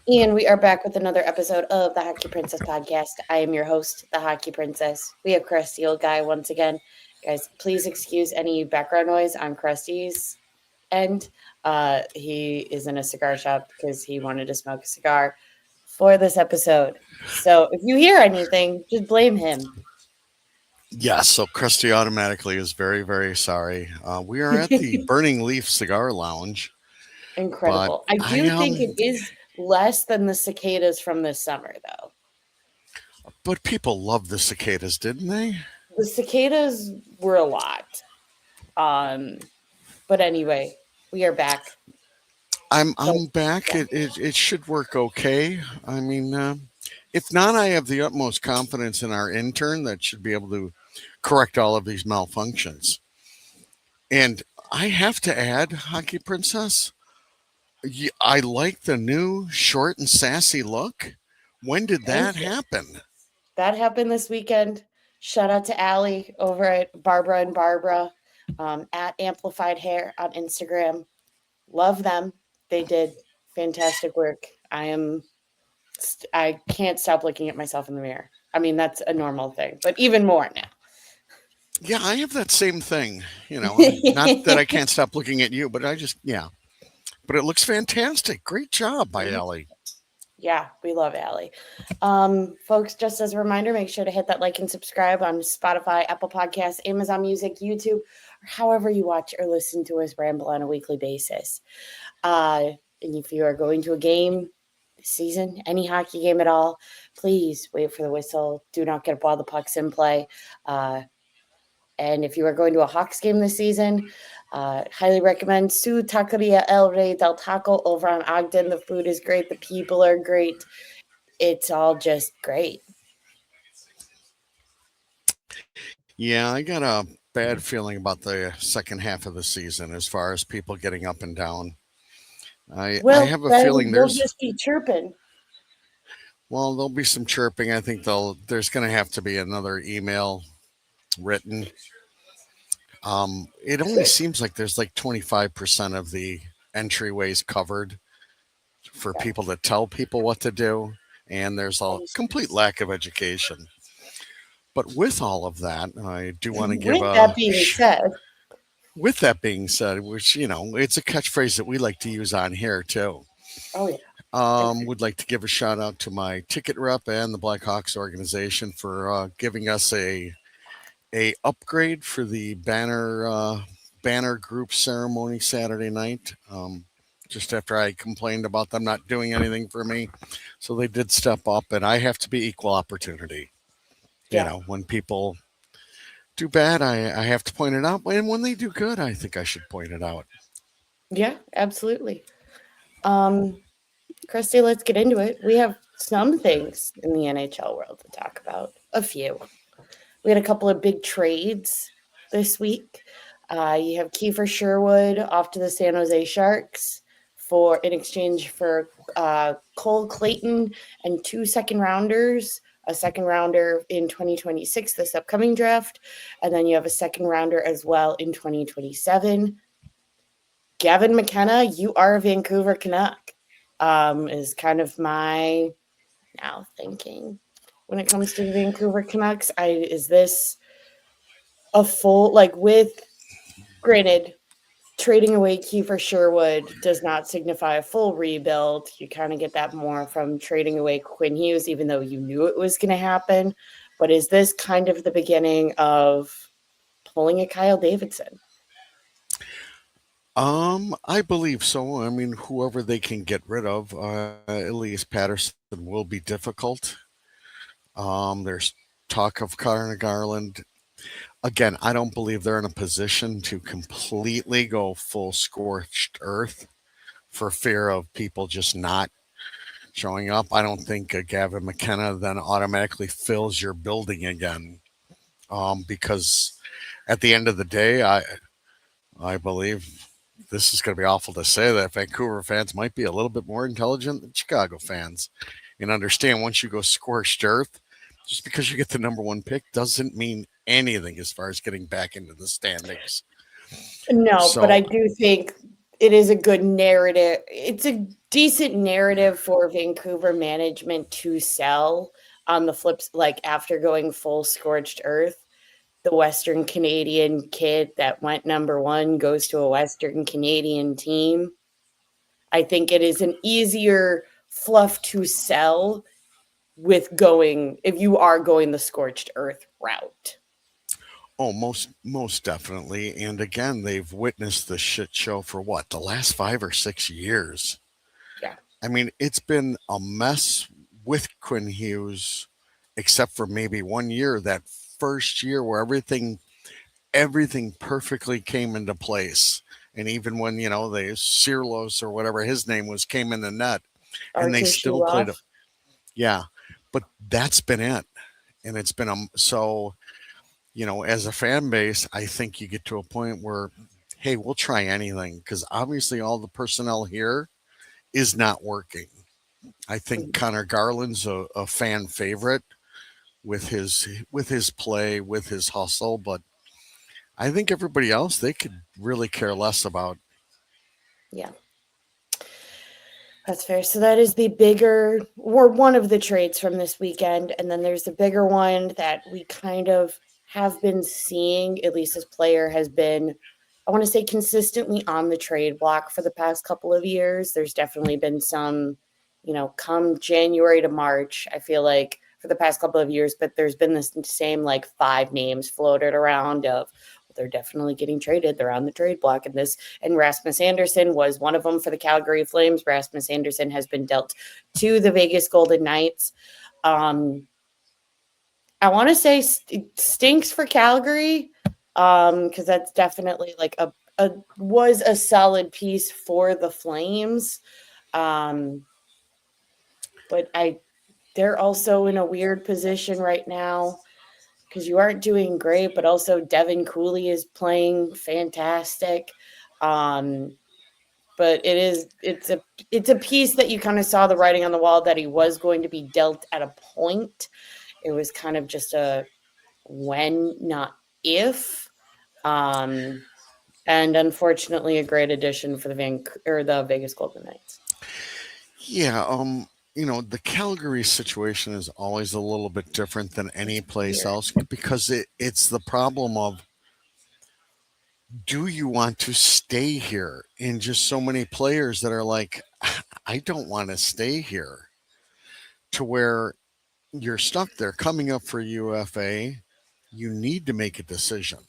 And we are back with another episode of the Hockey Princess podcast. I am your host, the Hockey Princess. We have Krusty Old Guy once again. Guys, please excuse any background noise on Krusty's end. He is in a cigar shop because he wanted to smoke a cigar for this episode. So if you hear anything, just blame him. Yes, so Krusty automatically is very, very sorry. We are at the Burning Leaf Cigar Lounge, but Incredible. I I do think it is less than the cicadas from this summer, though. but people loved the cicadas, didn't they? The cicadas were a lot. Um, But anyway, we are back. So I'm back. yeah, It should work okay. I mean, if not, I have the utmost confidence in our intern that should be able to correct all of these malfunctions. And I have to add, Hockey Princess, I like the new short and sassy look. When did thank that you. happen? That happened this weekend. Shout out to Allie over at Barbara and Barbara at Amplified Hair on Instagram. Love them. They did fantastic work. I can't stop looking at myself in the mirror. I mean, that's a normal thing, but even more now. Yeah, I have that same thing. Not that I can't stop looking at you, but yeah. But it looks fantastic. Great job by Ellie. Yeah, we love Allie. Folks, just as a reminder, make sure to hit that like and subscribe on Spotify, Apple Podcasts, Amazon Music, YouTube, or however you watch or listen to us ramble on a weekly basis. And if you are going to a game this season, any hockey game at all, please wait for the whistle. Do not get up while the puck's in play. Uh, and if you are going to a Hawks game this season, highly recommend Su Taqueria El Rey del Taco over on Ogden. The food is great. The people are great. It's all just great. Yeah, I got a bad feeling about the second half of the season as far as people getting up and down. I Well, have a then feeling we'll there's just be chirping. well, there'll be some chirping. I think there's going to have to be another email written. It only seems like there's like 25% of the entryways covered for Yeah. people to tell people what to do, and there's a complete lack of education. But with all of that, I do want to give With that a. being said, With that being said, which it's a catchphrase that we like to use on here too. oh yeah, agree. Would like to give a shout out to my ticket rep and the Blackhawks organization for giving us a upgrade for the banner group ceremony Saturday night. Just after I complained about them not doing anything for me, so they did step up, and I have to be equal opportunity. Yeah, When people do bad, I have to point it out, and when they do good, I think I should point it out. yeah, absolutely. Um, Christy, let's get into it. We have some things in the NHL world to talk about. A few. We had a couple of big trades this week. You have Kiefer Sherwood off to the San Jose Sharks for in exchange for Cole Clayton and 2 second rounders, a second rounder in 2026, this upcoming draft, and then you have a second rounder as well in 2027. Gavin McKenna, you are a Vancouver Canuck, is kind of my now thinking when it comes to the Vancouver Canucks. Is this a full like with granted trading away Kiefer Sherwood does not signify a full rebuild. You kind of get that more from trading away Quinn Hughes, even though you knew it was going to happen. But is this kind of the beginning of pulling a Kyle Davidson? I believe so. I mean, whoever they can get rid of, Elias Patterson will be difficult. There's talk of Connor Garland. Again, I don't believe they're in a position to completely go full scorched earth for fear of people just not showing up. I don't think Gavin McKenna then automatically fills your building again. Because at the end of the day, I believe this is going to be awful to say that Vancouver fans might be a little bit more intelligent than Chicago fans and understand once you go scorched earth, just because you get the number one pick doesn't mean anything as far as getting back into the standings. No, but I So, do think it is a good narrative. It's a decent narrative for Vancouver management to sell on the flips, like after going full scorched earth. The Western Canadian kid that went number one goes to a Western Canadian team. I think it is an easier fluff to sell with going if you are going the scorched earth route. Oh, most definitely. And again, they've witnessed the shit show for what, the last 5 or 6 years. Yeah. I mean, it's been a mess with Quinn Hughes, except for maybe 1 year, that first year where everything perfectly came into place. And even when, the Cirlos or whatever his name was came in the net and they Artur still played a, Shulov. yeah, but that's been it. And it's been so, as a fan base, I think you get to a point where, hey, we'll try anything because obviously all the personnel here is not working. I think Mhm. Connor Garland's a fan favorite with his play, with his hustle, but I think everybody else they could really care less about. Yeah. That's fair. So that is the bigger or one of the trades from this weekend. And then there's the bigger one that we kind of have been seeing, at least this player has been, I want to say, consistently on the trade block for the past couple of years. There's definitely been some, come January to March, I feel like for the past couple of years, but there's been this same like 5 names floated around of, well, they're definitely getting traded. They're on the trade block. And Rasmus Anderson was one of them for the Calgary Flames. Rasmus Anderson has been dealt to the Vegas Golden Knights. I want to say it stinks for Calgary because that's definitely like was a solid piece for the Flames. Um, but they're also in a weird position right now because you aren't doing great, but also Devin Cooley is playing fantastic. Um, but it's a piece that you kind of saw the writing on the wall that he was going to be dealt at a point. It was kind of just a when, not if. Um, and unfortunately, a great addition for the Vegas Golden Knights. Yeah, the Calgary situation is always a little bit different than any It's place weird, else because it's the problem of, do you want to stay here? And just so many players that are like, I don't want to stay here, to where you're stuck there coming up for UFA. You need to make a decision.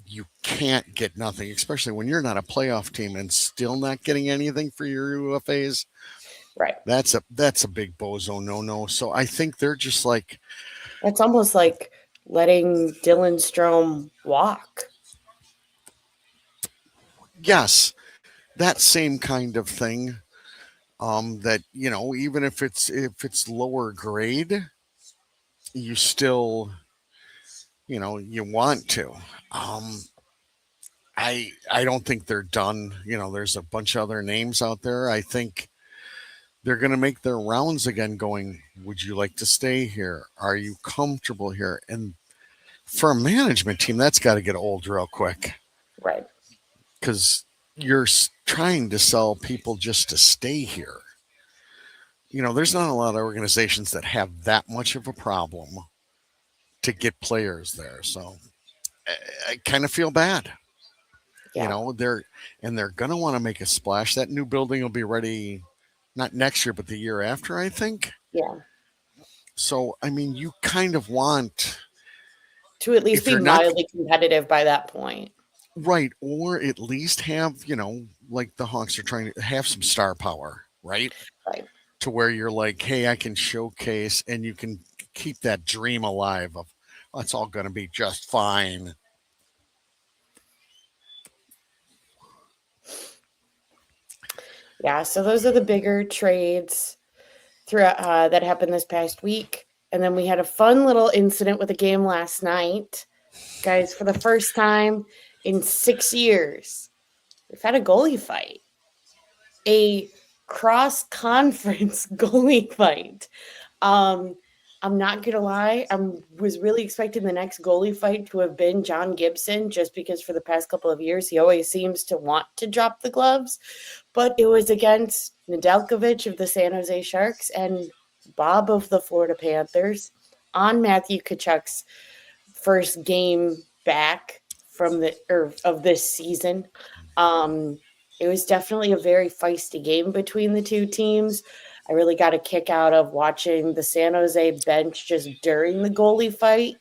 You can't get nothing, especially when you're not a playoff team and still not getting anything for your UFAs. right? That's a big bozo no. So I think they're just like, It's almost like letting Dylan Strom walk. yes, that same kind of thing. That even if it's lower grade, you still you want to. Um, I don't think they're done. There's a bunch of other names out there. I think they're going to make their rounds again. Going, would you like to stay here? Are you comfortable here? And for a management team, that's got to get old real quick Right. because you're trying to sell people just to stay here. There's not a lot of organizations that have that much of a problem to get players there. So I kind of feel bad. Yeah. They're going to want to make a splash. That new building will be ready not next year, but the year after, I think. Yeah. So, I mean, you kind of want, To at least if be you're not mildly competitive by that point. right, or at least have, like the Hawks are trying to have some star power, right? Right. To where you're like, hey, I can showcase and you can keep that dream alive of, oh, it's all going to be just fine. Yeah. So those are the bigger trades throughout that happened this past week. And then we had a fun little incident with a game last night. Guys, for the first time in 6 years, we've had a goalie fight, a cross conference goalie fight. Um, I'm not gonna lie, was really expecting the next goalie fight to have been John Gibson, just because for the past couple of years he always seems to want to drop the gloves. But it was against Nedeljkovic of the San Jose Sharks and Bob of the Florida Panthers on Matthew Tkachuk's first game back from of this season. It was definitely a very feisty game between the two teams. I really got a kick out of watching the San Jose bench just during the goalie fight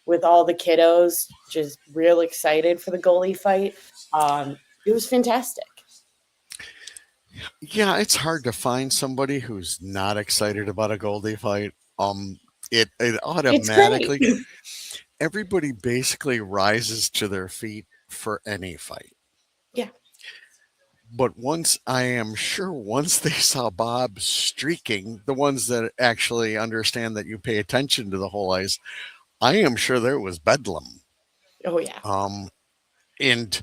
with all the kiddos just real excited for the goalie fight. It was fantastic. Yeah, it's hard to find somebody who's not excited about a Goldie fight. It It's great. automatically everybody basically rises to their feet for any fight. Yeah. But once they saw Bob streaking, the ones that actually understand that you pay attention to the whole ice, I am sure there was bedlam. Oh yeah. Um, and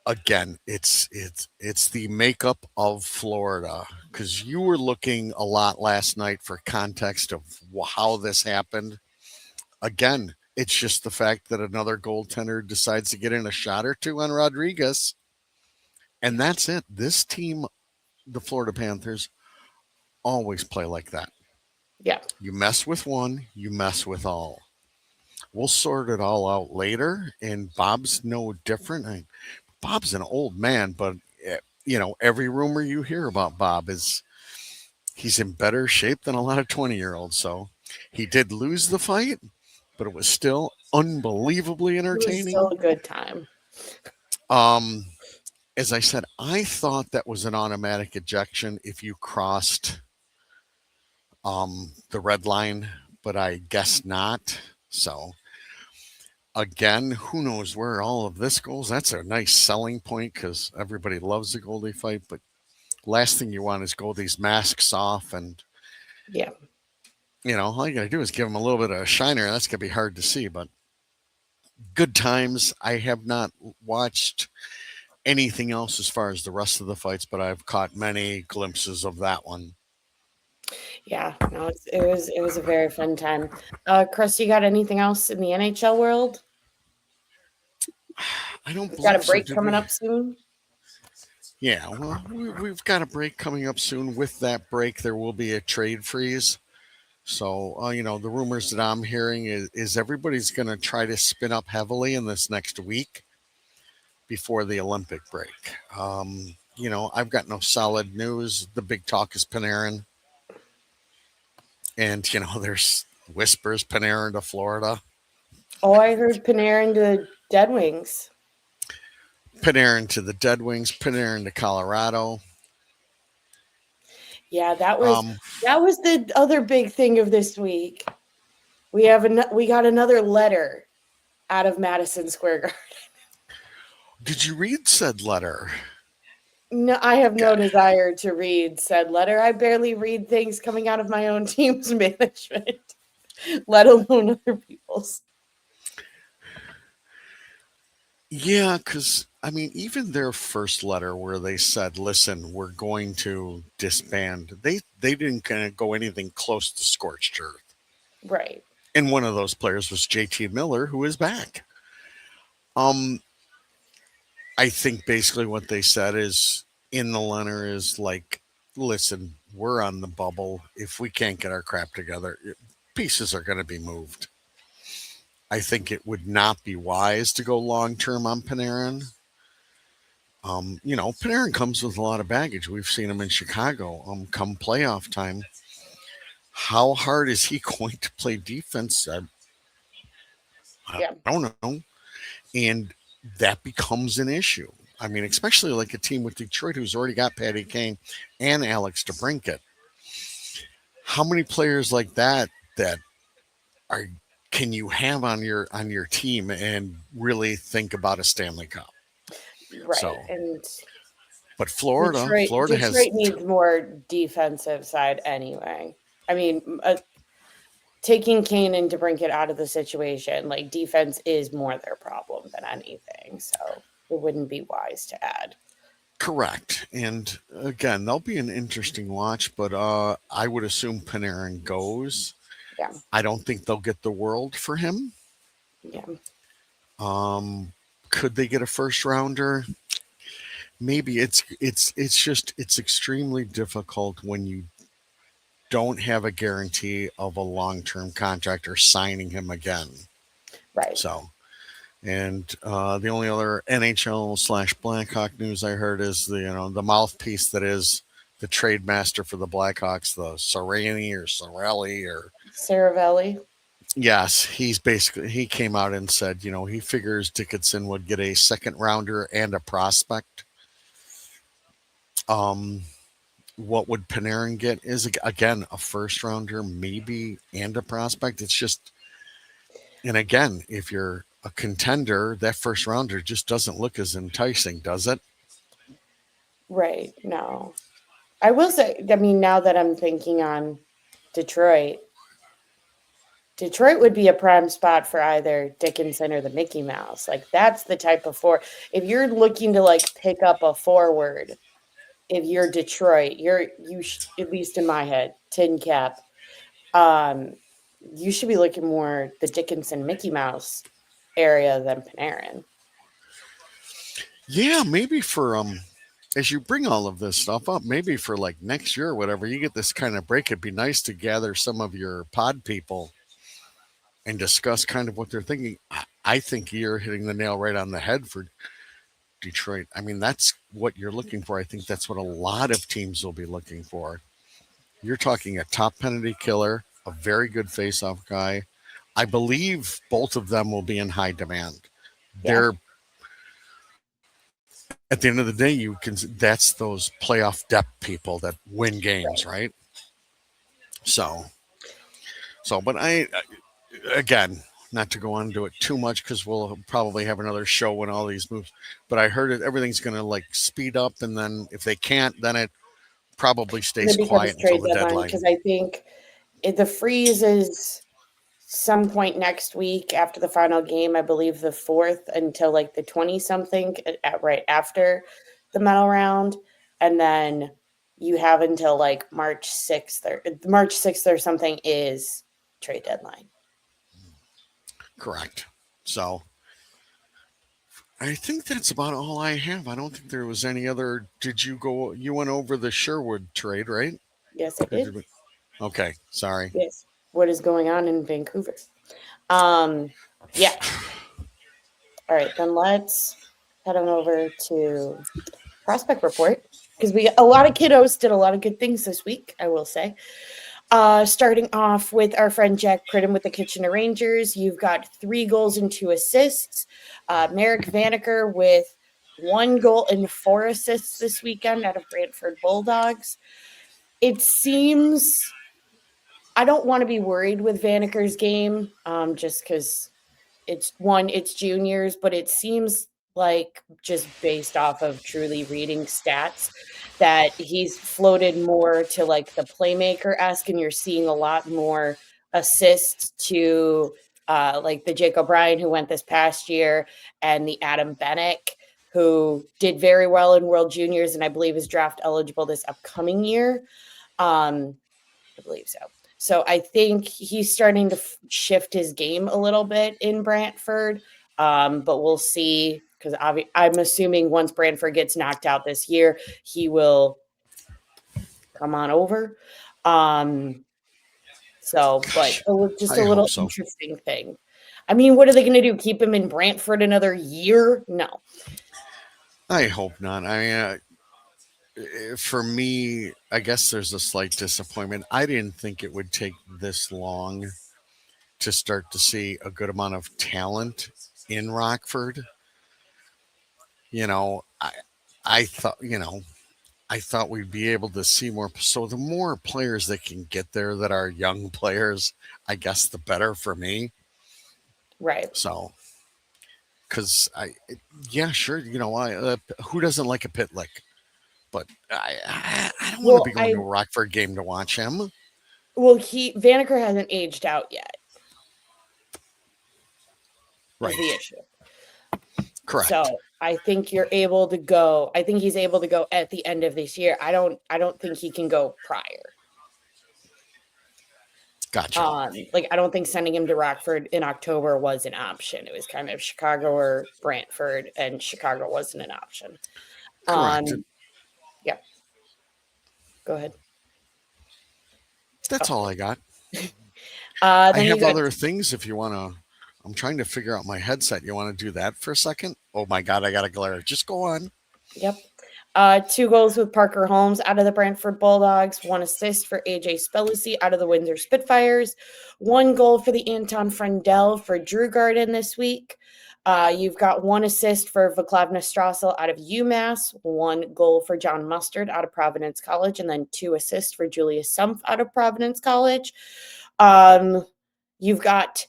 again, it's the makeup of Florida, because you were looking a lot last night for context of how this happened. Again, it's just the fact that another goaltender decides to get in a shot or two on Rodriguez, and that's it. This team, the Florida Panthers, always play like that. Yeah. You mess with one, you mess with all. We'll sort it all out later, and Bob's no different. Bob's an old man, but every rumor you hear about Bob is he's in better shape than a lot of 20-year-olds. So he did lose the fight, but it was still unbelievably It was still entertaining. a good time. Um, as I said, I thought that was an automatic ejection if you crossed the red line, but I guess not. So again, who knows where all of this goes? That's a nice selling point because everybody loves the Goldie fight. But last thing you want is Goldie's masks off, and Yeah. all you got to do is give him a little bit of a shiner. That's gonna be hard to see, but good times. I have not watched anything else as far as the rest of the fights, but I've caught many glimpses of that one. Yeah, no, it was a very fun time. Chris, you got anything else in the NHL world? I don't We've got a believe so. break Did coming we? up soon. Yeah, well, we've got a break coming up soon. With that break, there will be a trade freeze. So, the rumors that I'm hearing is everybody's going to try to spin up heavily in this next week before the Olympic break. I've got no solid news. The big talk is Panarin. And, there's whispers Panarin to Florida. Oh, I heard Panarin to Dead Wings. Panarin to the Dead Wings, Panarin to Colorado. Yeah, that was Um, that was the other big thing of this week. We got another letter out of Madison Square Garden. did you read said letter? No, I have no desire to read said letter. I barely read things coming out of my own team's management, let alone other people's. Yeah, because even their first letter where they said, "Listen, we're going to disband," they didn't kind of go anything close to scorched earth. Right. And one of those players was JT Miller, who is back. Um, I think basically what they said is in the letter is like, "Listen, we're on the bubble. If we can't get our crap together, pieces are going to be moved." I think it would not be wise to go long term on Panarin. Panarin comes with a lot of baggage. We've seen him in Chicago. Come playoff time, how hard is he going to play defense? I Yeah. don't know, and that becomes an issue. Especially like a team with Detroit who's already got Patty Kane and Alex DeBrincat. How many players like that are can you have on your team and really think about a Stanley Cup? Right. So, And but Florida, Detroit Florida has Detroit needs more defensive side anyway. I mean, taking Kane and DeBrincat out of the situation, like defense is more their problem than anything. So it wouldn't be wise to add. correct. And again, they'll be an interesting watch, but I would assume Panarin goes. Yeah. I don't think they'll get the world for him. Yeah. Could they get a first rounder? Maybe it's extremely difficult when you don't have a guarantee of a long-term contract or signing him again. Right. So, and the only other NHL slash Blackhawk news I heard is the mouthpiece that is the trade master for the Blackhawks, the Sorelli or Saravelli. yes, he came out and said he figures Dickinson would get a second rounder and a prospect. Um, what would Panarin get is again a first rounder maybe and a prospect. It's just and again if you're a contender, that first rounder just doesn't look as enticing, does it? Right. No. I will say, I mean, now that I'm thinking on Detroit, Detroit would be a prime spot for either Dickinson or the Mickey Mouse. Like that's the type of if you're looking to like pick up a forward, if you're Detroit, at least in my head, tin cap. Um, you should be looking more the Dickinson Mickey Mouse area than Panarin. Yeah, maybe for as you bring all of this stuff up, maybe for like next year or whatever, you get this kind of break. It'd be nice to gather some of your pod people and discuss kind of what they're thinking. I think you're hitting the nail right on the head for Detroit. I mean, that's what you're looking for. I think that's what a lot of teams will be looking for. You're talking a top penalty killer, a very good face-off guy. I believe both of them will be in high demand. Yeah. They're at the end of the day, that's those playoff depth people that win games, Right. right? So, but again, not to go on to it too much because we'll probably have another show when all these moves. But I heard everything's going to like speed up, and then if they can't, then it probably And stays it becomes quiet until trade the deadline deadline. because I think the freeze is some point next week after the final game. I believe the 4th until like the 20 something right after the medal round. And then you have until like March 6th or something is trade deadline. Correct. So I think that's about all I have. I don't think there was any other. Did you go? You went over the Sherwood trade, right? Yes, I did. Okay, sorry. Yes. What is going on in Vancouver? Yeah. All right, then let's head on over to prospect report because a lot of kiddos did a lot of good things this week, I will say. Starting off with our friend Jack Pridham with the Kitchener Rangers. You've got 3 goals and 2 assists. Merrick Vanacker with 1 goal and 4 assists this weekend out of Brantford Bulldogs. It seems I don't want to be worried with Vanacker's game just because it's juniors, but it seems like just based off of truly reading stats that he's floated more to like the playmaker-esque, and you're seeing a lot more assists to like the Jake O'Brien who went this past year and the Adam Bennick who did very well in World Juniors and I believe is draft eligible this upcoming year. I believe so. So I think he's starting to shift his game a little bit in Brantford, but we'll see because I'm assuming once Brantford gets knocked out this year, he will come on over. But just I a hope little so. interesting thing. I mean, what are they going to do? Keep him in Brantford another year? No. I hope not. For me, I guess there's a slight disappointment. I didn't think it would take this long to start to see a good amount of talent in Rockford. You know, I thought, I thought we'd be able to see more. So the more players that can get there that are young players, I guess the better for me. Right. So, because yeah, sure, who doesn't like a pit lick? But I don't want to Well, be going to a Rockford game to watch him. Vanacker hasn't aged out yet. Is Right. the issue. Correct. So I think you're able to go. I think he's able to go at the end of this year. I don't think he can go prior. Gotcha. Like, I don't think sending him to Rockford in October was an option. It was kind of Chicago or Brantford, and Chicago wasn't an option. Correct. Yeah, go ahead. That's Oh. all I got. I Then you have got, other things if you want to. I'm trying to figure out my headset. You want to do that for a second? Oh my God, I got a glare. Just go on. yep. 2 goals with Parker Holmes out of the Brantford Bulldogs, 1 assist for AJ Spellacy out of the Windsor Spitfires, 1 goal for the Anton Frendel for Drew Garden this week. You've got 1 assist for Vaclavna Strassel out of UMass, 1 goal for John Mustard out of Providence College, and then 2 assists for Julius Sumpf out of Providence College. You've got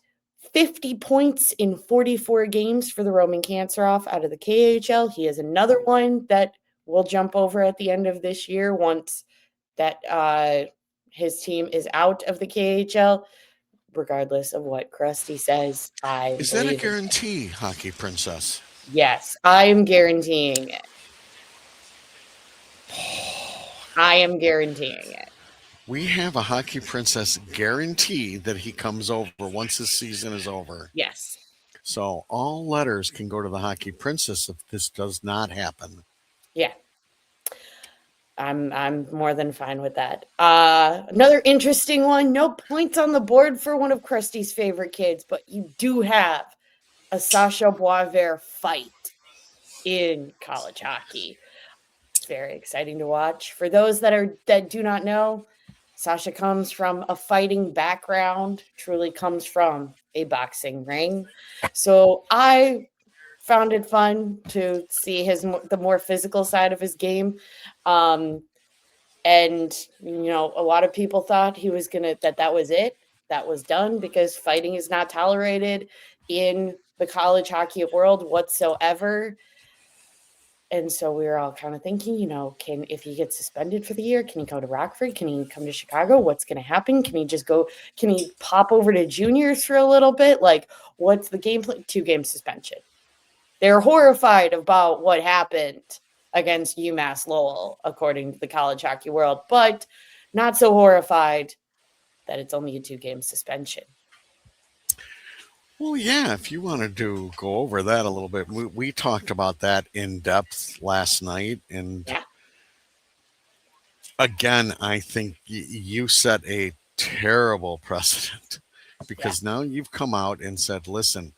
50 points in 44 games for the Roman Canceroff out of the KHL. He is another one that will jump over at the end of this year once that his team is out of the KHL. Regardless of what Krusty says, I Is that a believe in it. guarantee, Hockey Princess? Yes, I am guaranteeing it. I am guaranteeing it. We have a Hockey Princess guarantee that he comes over once his season is over. Yes. So all letters can go to the Hockey Princess if this does not happen. Yeah. I'm more than fine with that. Another interesting one. No points on the board for one of Krusty's favorite kids, but you do have a Sasha Boisvert fight in college hockey. It's very exciting to watch. For those that do not know, Sasha comes from a fighting background, truly comes from a boxing ring. So I found it fun to see the more physical side of his game. And a lot of people thought he was that was it, that was done, because fighting is not tolerated in the college hockey world whatsoever. And so we were all kind of thinking, if he gets suspended for the year, can he go to Rockford? Can he come to Chicago? What's going to happen? Can he pop over to juniors for a little bit? Like, what's the game plan? 2-game suspension. They're horrified about what happened against UMass Lowell, according to the college hockey world, but not so horrified that it's only a 2-game suspension. Well, yeah, if you wanted to go over that a little bit, we talked about that in depth last night. And Yeah. again, I think you set a terrible precedent because now you've come out and said, listen,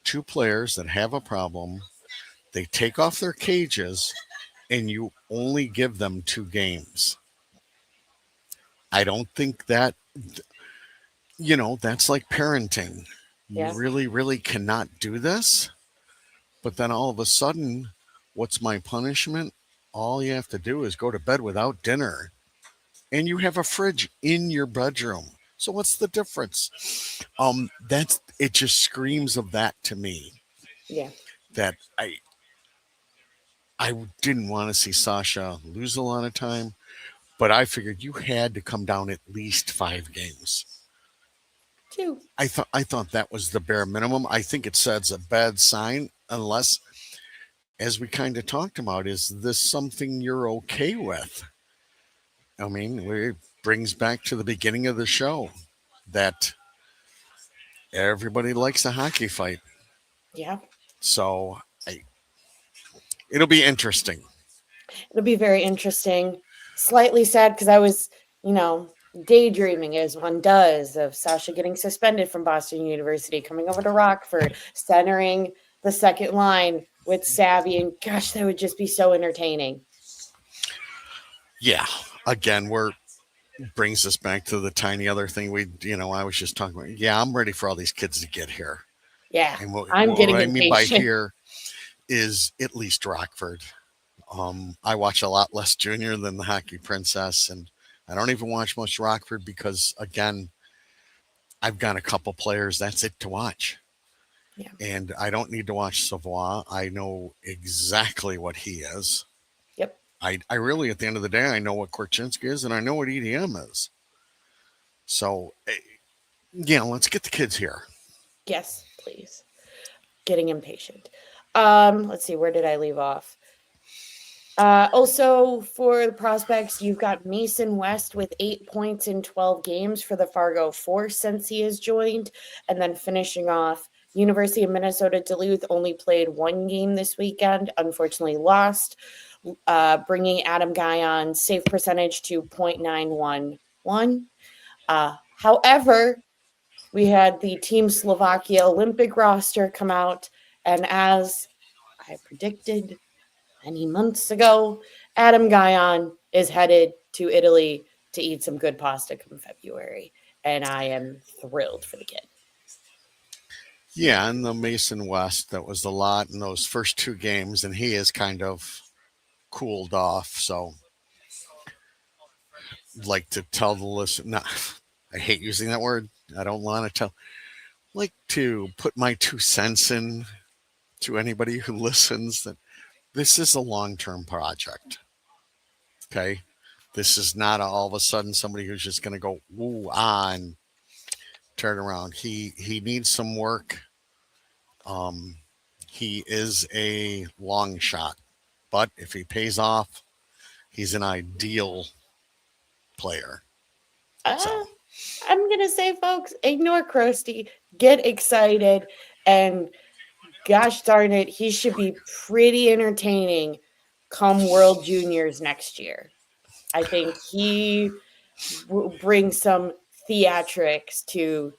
2 players that have a problem, they take off their cages and you only give them 2 games. I don't think that, that's like parenting. You Yeah. really, really cannot do this. But then all of a sudden, what's my punishment? All you have to do is go to bed without dinner. And you have a fridge in your bedroom. So what's the difference? That's it, just screams of that to me. Yeah. That I didn't want to see Sasha lose a lot of time, but I figured you had to come down at least 5 games. 2. I thought that was the bare minimum. I think it sets a bad sign unless, as we kind of talked about, is this something you're okay with? I mean, it brings back to the beginning of the show that everybody likes a hockey fight. Yeah. So it'll be interesting. It'll be very interesting. Slightly sad because I was, daydreaming as one does of Sasha getting suspended from Boston University, coming over to Rockford, centering the second line with Savvy, and gosh, that would just be so entertaining. Yeah. Again, brings us back to the tiny other thing I was just talking about. Yeah, I'm ready for all these kids to get here. Yeah, And what I'm getting I mean by impatient. here is at least Rockford. I watch a lot less junior than the Hockey Princess, and I don't even watch much Rockford because, again, I've got a couple players. That's it to watch. Yeah. And I don't need to watch Savoie. I know exactly what he is. Yep. I really, at the end of the day, I know what Korchinski is, and I know what EDM is. So, let's get the kids here. Yes, please. Getting impatient. Let's see, where did I leave off? Also, for the prospects, you've got Mason West with 8 points in 12 games for the Fargo Force since he has joined. And then finishing off, University of Minnesota Duluth only played one game this weekend, unfortunately lost, bringing Adam Guyon's save percentage to .911. However, we had the Team Slovakia Olympic roster come out, and as I predicted many months ago, Adam Guyon is headed to Italy to eat some good pasta come February, and I am thrilled for the kid. Yeah, and the Mason West, that was a lot in those first two games, and he is kind of cooled off. So, like to tell the listen, no, I hate using that word. I don't want to tell. Like to put my 2 cents in to anybody who listens that this is a long-term project. Okay, this is not all of a sudden somebody who's just going to go woo and turn around. He needs some work. Um, he is a long shot, but if he pays off, he's an ideal player. So, Uh, I'm going to say, folks, ignore Krusty, get excited, and gosh darn it, he should be pretty entertaining come World Juniors next year. I think he will bring some theatrics to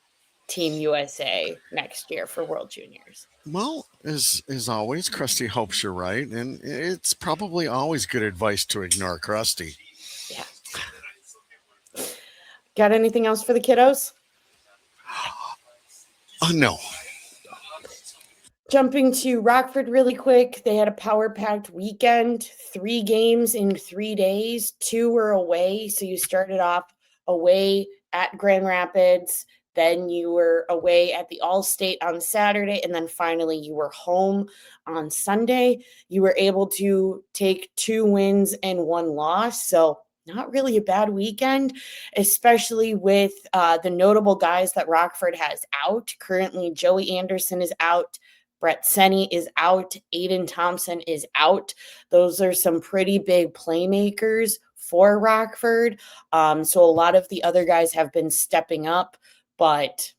Team USA next year for World Juniors. well, as always, Krusty hopes you're right, and it's probably always good advice to ignore Krusty. Yeah. Got anything else for the kiddos? Oh no, Jumping to Rockford really quick, they had a power packed weekend, 3 games in 3 days. Two were away. So you started off away at Grand Rapids, then you were away at the Allstate on Saturday, and then finally you were home on Sunday. You were able to take 2 wins and 1 loss. So not really a bad weekend, especially with the notable guys that Rockford has out. Currently, Joey Anderson is out. Brett Senny is out. Aiden Thompson is out. Those are some pretty big playmakers for Rockford. So a lot of the other guys have been stepping up, but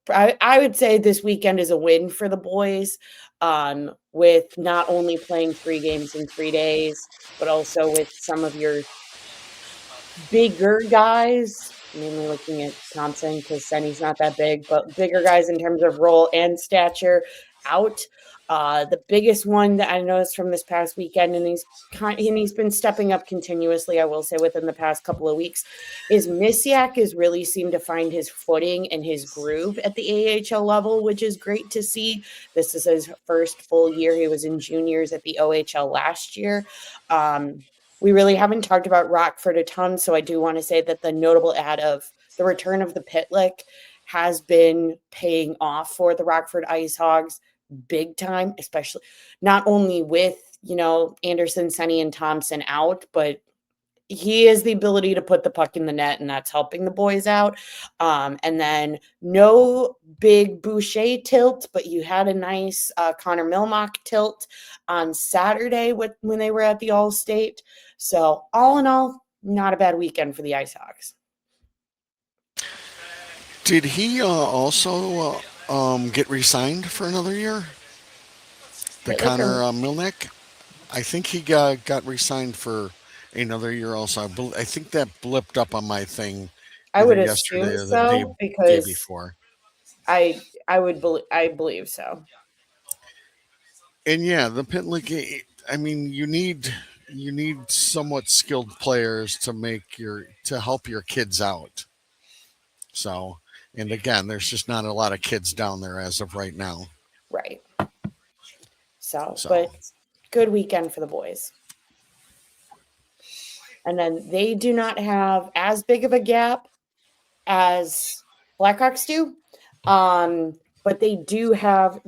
I would say this weekend is a win for the boys, with not only playing 3 games in 3 days, but also with some of your bigger guys, mainly looking at Thompson because Senny's not that big, but bigger guys in terms of role and stature out. The biggest one that I noticed from this past weekend, and he's been stepping up continuously, I will say, within the past couple of weeks, is Misiak has really seemed to find his footing and his groove at the AHL level, which is great to see. This is his first full year. He was in juniors at the OHL last year. We really haven't talked about Rockford a ton, so I do want to say that the notable ad of the return of the Pitlick has been paying off for the Rockford Ice Hogs big time, especially not only with, Anderson, Senny, and Thompson out, but he has the ability to put the puck in the net, and that's helping the boys out. And then no big Boucher tilt, but you had a nice Connor Milmock tilt on Saturday when they were at the All-State. So all in all, not a bad weekend for the Ice Hawks. did he also get re-signed for another year? The Pitlick or Connor Milnick? I think he got re-signed for another year also. I think that blipped up on my thing I either would yesterday assume or the day so day because before. I believe so. And yeah, the Pitlick. I mean, you need somewhat skilled players to help your kids out. So, and again, there's just not a lot of kids down there as of right now. Right. So, So, but good weekend for the boys. And then they do not have as big of a gap as Blackhawks do. But they do have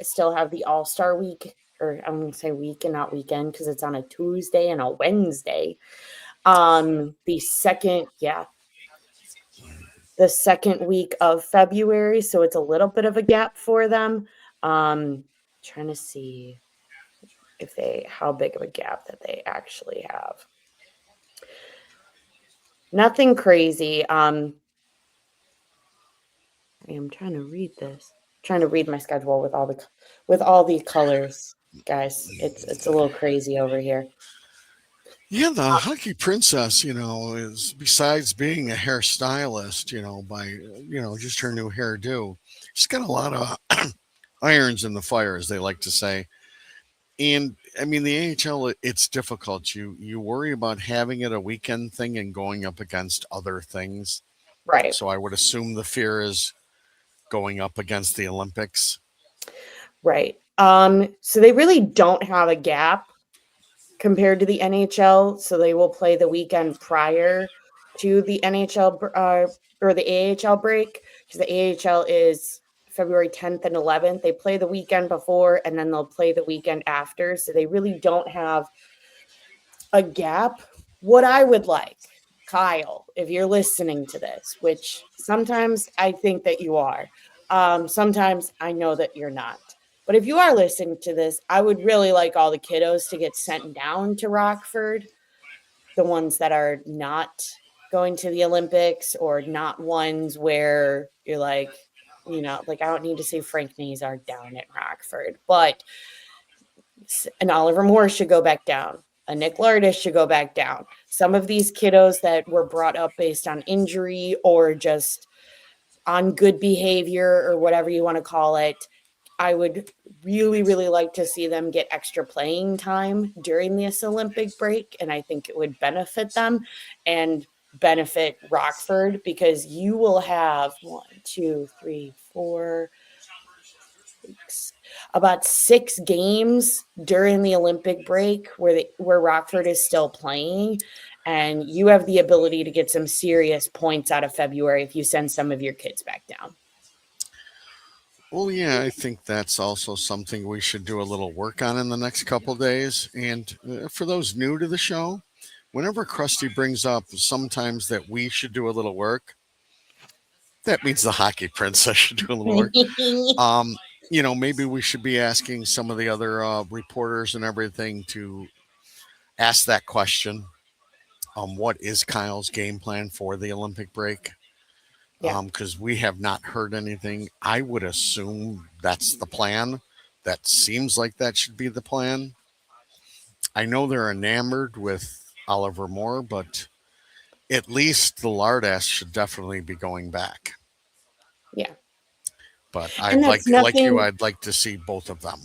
still have the All-Star week, or I'm going to say week and not weekend because it's on a Tuesday and a Wednesday. The second week of February, so it's a little bit of a gap for them. Trying to see. if they how big of a gap that they actually have. Nothing crazy. I am trying to read this. Trying to read my schedule with all the colors, guys. It's a little crazy over here. Yeah, the hockey princess, is besides being a hairstylist, by just her new hairdo, she's got a lot of irons in the fire, as they like to say. And I mean, the AHL, it's difficult. You worry about having it a weekend thing and going up against other things. Right, So I would assume the fear is going up against the Olympics. right. So they really don't have a gap compared to the NHL. So they will play the weekend prior to the NHL or the AHL break because the AHL is February 10th and 11th. They play the weekend before and then they'll play the weekend after. So they really don't have a gap. What I would like, Kyle, if you're listening to this, which sometimes I think that you are, sometimes I know that you're not. But if you are listening to this, I would really like all the kiddos to get sent down to Rockford, the ones that are not going to the Olympics or not ones where you're like, like I don't need to see Frank Nazar down at Rockford, but an Oliver Moore should go back down. A Nick Lardis should go back down. Some of these kiddos that were brought up based on injury or just on good behavior or whatever you want to call it, I would really, really like to see them get extra playing time during this Olympic break. And I think it would benefit them and benefit Rockford because you will have 6 games during the Olympic break where Rockford is still playing, and you have the ability to get some serious points out of February if you send some of your kids back down. Well, yeah, I think that's also something we should do a little work on in the next couple days. And for those new to the show, whenever Krusty brings up sometimes that we should do a little work, that means the hockey princess should do a little work. Um, maybe we should be asking some of the other reporters and everything to ask that question. What is Kyle's game plan for the Olympic break? Yeah, Because we have not heard anything. I would assume that's the plan. That seems like that should be the plan. I know they're enamored with Oliver Moore, but at least the Lardass should definitely be going back. yeah. But And I'd that's like you, nothing. I'd like to see both of them.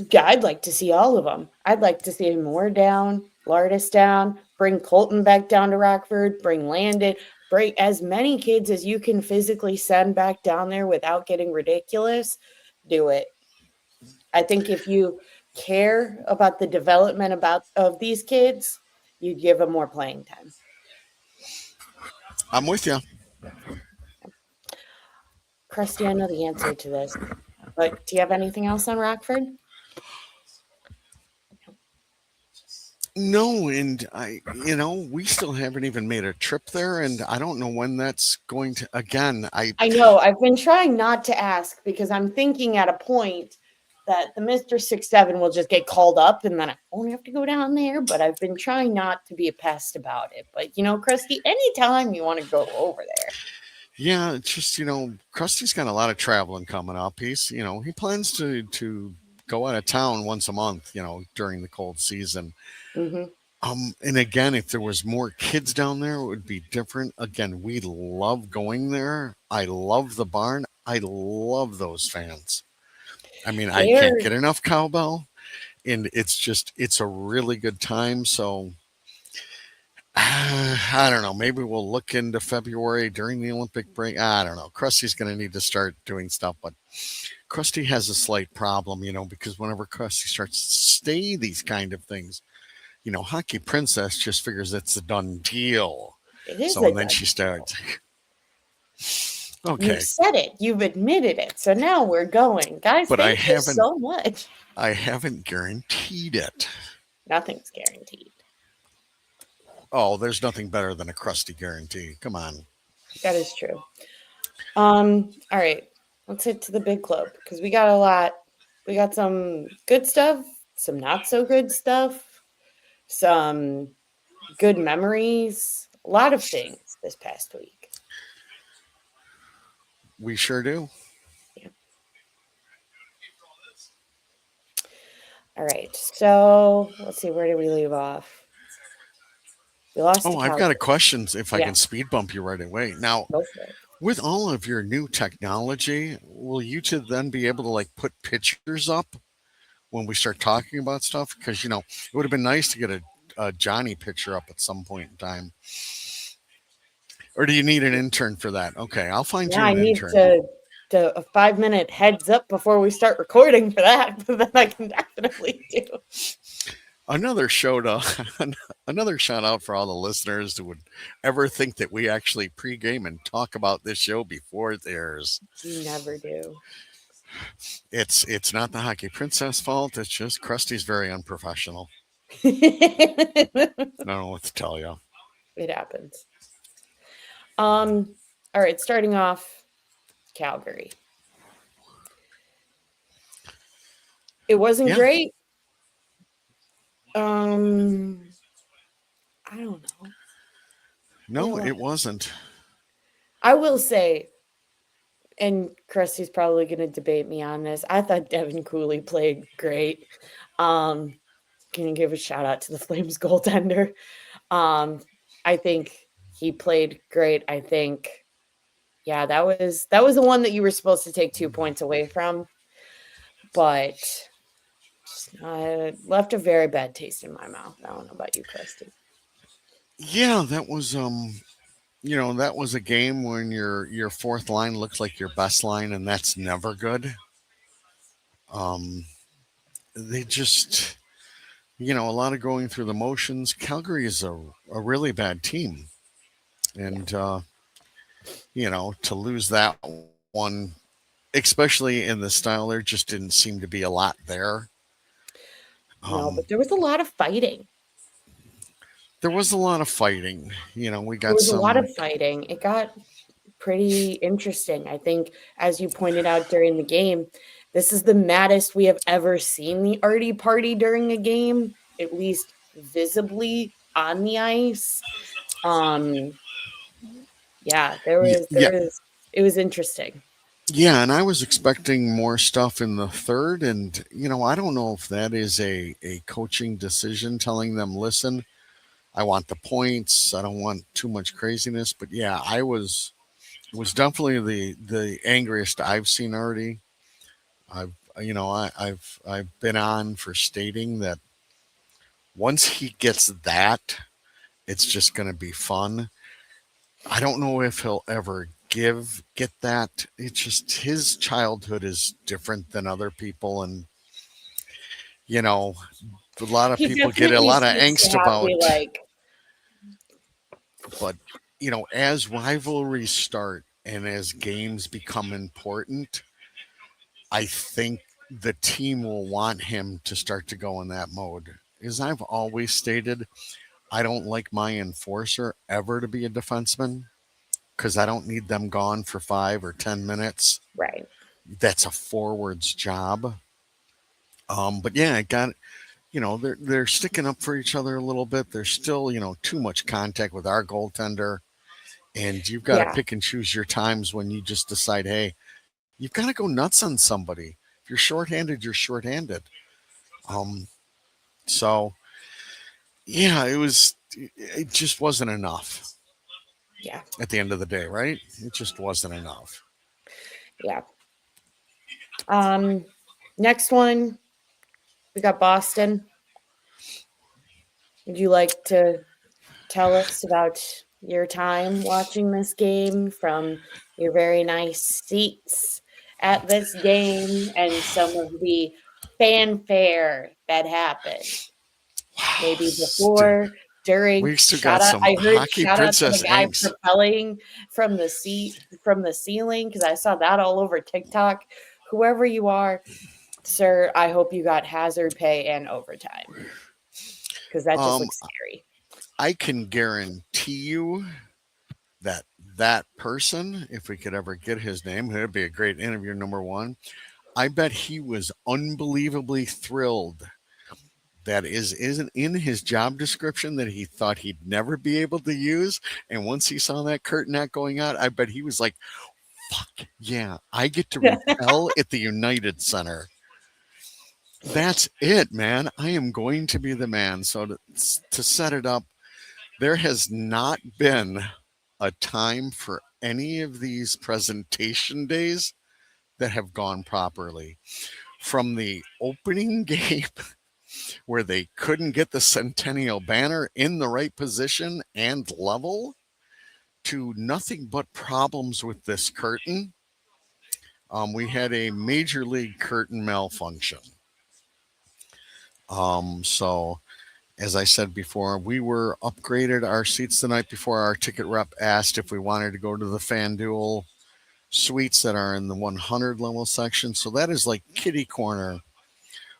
Yeah, I'd like to see all of them. I'd like to see Moore down, Lardis down, bring Colton back down to Rockford, bring Landon, bring as many kids as you can physically send back down there without getting ridiculous. Do it. I think if you care about the development of these kids, you give them more playing time. I'm with you. Krusty, I know the answer to this, but do you have anything else on Rockford? No, and we still haven't even made a trip there, and I don't know when that's going to. Again, I know. I've been trying not to ask because I'm thinking at a point that the Mr. 6'7" will just get called up and then I won't have to go down there. But I've been trying not to be a pest about it. But Krusty, anytime you want to go over there. yeah, it's just Krusty's got a lot of traveling coming up. He plans to go out of town once a month, during the cold season. Hmm. And again, if there was more kids down there, it would be different. Again, we love going there. I love the barn. I love those fans. I mean, I can't They're get enough cowbell, and it's a really good time. So I don't know. Maybe we'll look into February during the Olympic break. I don't know. Krusty's going to need to start doing stuff, but Krusty has a slight problem, because whenever Krusty starts to say these kind of things, Hockey Princess just figures it's a done deal. it is So, a and then done she deal. starts, You've okay, said it. You've admitted it. So now we're going. Guys, but I thank you haven't, so much. I haven't guaranteed it. Nothing's guaranteed. Oh, there's nothing better than a Krusty guarantee. Come on. That is true. All right. Let's head to the big club because we got a lot. We got some good stuff, some not so good stuff, some good memories, a lot of things this past week. We sure do. Yeah. All right. So let's see, where did we leave off? We lost to Oh, I've got a Calgary. question if I Yeah, can speed bump you right away. Now, go for it. with all of your new technology, will you two then be able to like put pictures up when we start talking about stuff? Because, it would have been nice to get a Johnny picture up at some point in time. Or do you need an intern for that? Okay, I'll find Yeah, you I an need intern. to a 5 minute heads up before we start recording for that. But then I can definitely do. Another shout out, another shout out for all the listeners who would ever think that we actually pregame and talk about this show before it airs. We never do. It's not the Hockey Princess fault. It's just Krusty's very unprofessional. It I don't know what to tell you. happens. All right, starting off Calgary. It wasn't Yeah, great. Um, I don't know. It no, was. it wasn't. I will say, and Krusty's probably going to debate me on this. I thought Devin Cooley played great. Um, can you give a shout out to the Flames goaltender? Um, I think he played great. I think, yeah, that was the one that you were supposed to take 2 points away from, but left a very bad taste in my mouth. I don't know about you, Krusty. Yeah, that was a game when your fourth line looks like your best line, and that's never good. Um, they just, a lot of going through the motions. Calgary is a really bad team, Yeah, and to lose that one, especially in the style, there just didn't seem to be a lot there. no, Um, but there was a lot of fighting. there was a lot of fighting. We There got was a lot some. of fighting. It got pretty interesting. I think, as you pointed out during the game, this is the maddest we have ever seen the arty party during a game, at least visibly on the ice. Um, yeah, Yeah, it was interesting. yeah, and I was expecting more stuff in the third, and I don't know if that is a coaching decision, telling them, listen, I want the points, I don't want too much craziness. But yeah, I was definitely the angriest I've seen already. I've I've been on for stating that once he gets that, it's just going to be fun. I don't know if he'll ever get that. It's just his childhood is different than other people, and you know, a lot of He people get a definitely lot of seems to angst have the about. like. But as rivalries start and as games become important, I think the team will want him to start to go in that mode. As I've always stated, I don't like my enforcer ever to be a defenseman because I don't need them gone for 5 or 10 minutes. Right. That's a forward's job. But yeah, it got they're sticking up for each other a little bit. There's still too much contact with our goaltender, and you've got to Yeah. pick and choose your times when you just decide, hey, you've got to go nuts on somebody. If you're shorthanded, you're shorthanded. Um, so yeah, it just wasn't enough Yeah. at the end of the day, right? It just wasn't enough. Yeah. Um, Next one, we got Boston. Would you like to tell us about your time watching this game from your very nice seats at this game and some of the fanfare that happened? Wow, Maybe before, during, we still shout got out. some I heard hockey shout out to princess the guy angst. propelling from the seat from the ceiling because I saw that all over TikTok. Whoever you are, sir, I hope you got hazard pay and overtime because that just Um, looks scary. I can guarantee you that that person, if we could ever get his name, it'd be a great interview. Number one, I bet he was unbelievably thrilled that isn't in his job description that he thought he'd never be able to use. And once he saw that curtain not going out, I bet he was like, fuck yeah, I get to repel at the United Center. That's it, man. I am going to be the man. So to set it up, there has not been a time for any of these presentation days that have gone properly. From the opening game where they couldn't get the Centennial banner in the right position and level to nothing but problems with this curtain. We had a major league curtain malfunction. So as I said before, we were upgraded our seats the night before. Our ticket rep asked if we wanted to go to the FanDuel suites that are in the 100 level section. So that is like kitty corner